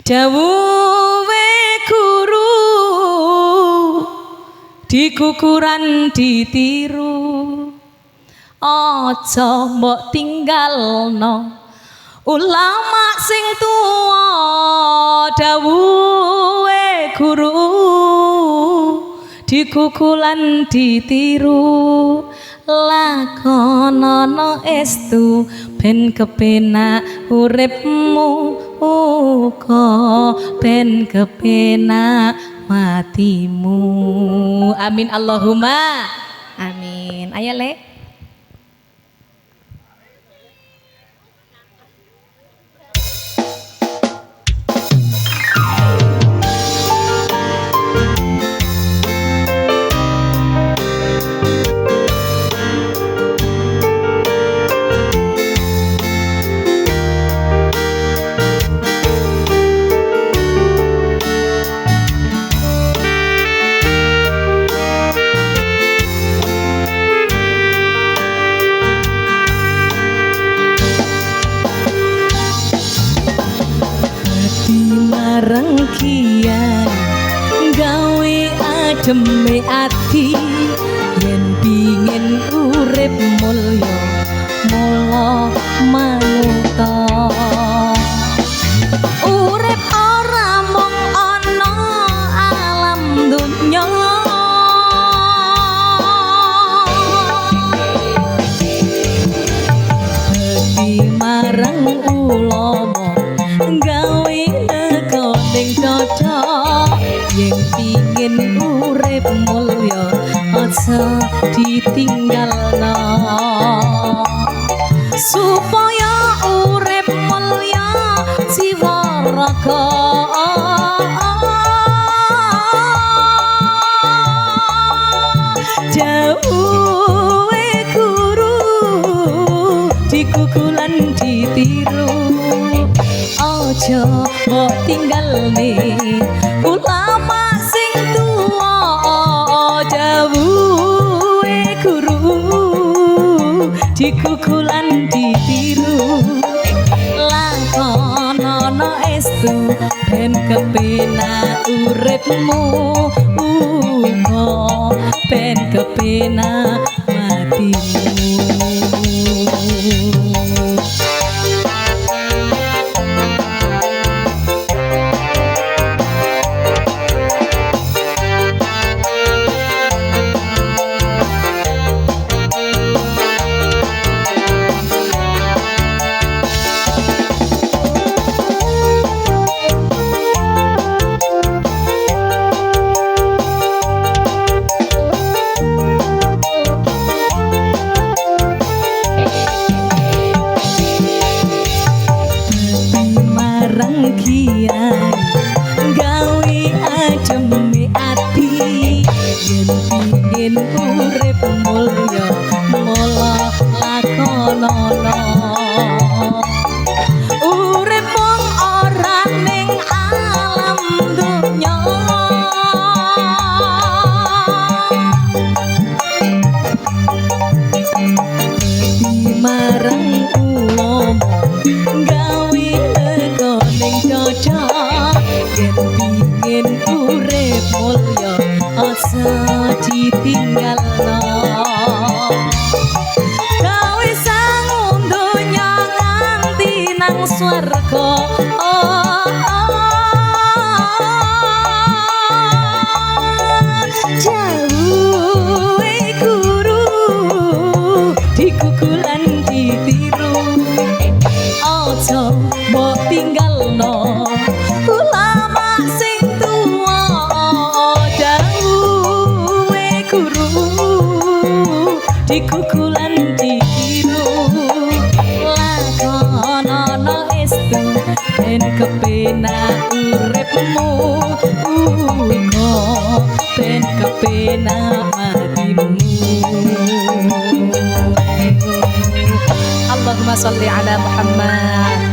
dawuhe guru dikukuran ditiru aja mbok tinggalno ulama sing tuwa dawuhe guru dikukulan ditiru lakonono estu ben kepenak uripmu uga ben kepenak matimu. Amin Allahumma amin. Ayo le rengkian gawe ademe ati yen pingin urip mulya mula manut urip ora mung ana alam dunya dadi marang ulama gawe ning cocok yen pingin urip mulya aja ditinggalno supaya urip mulya jiwa raga dawuhe guru dikukulan ditiru aja mbok tinggalne ulama sing tuwa dawuhe guru dikukulan ditiru lakonono estu ben kepenak uripmu uga ben kepenak matimu. Rengkian gawe ademe ati yen pingin urip mulya mula lakonono urip mung ora ning alam dunya marang ulama gawe ning cocok yen pingin urip mulya aja ditinggalno gawe sangun donya nganti nang swarga dawuhe guru dikukulan ditiru aja mbok tinggalno ulama sing tuwa dawuhe guru dikukulan ditiru lakonono estu ben kepenak uripmu uga ben kepenak matimu. Allahumma sholli ala Muhammad.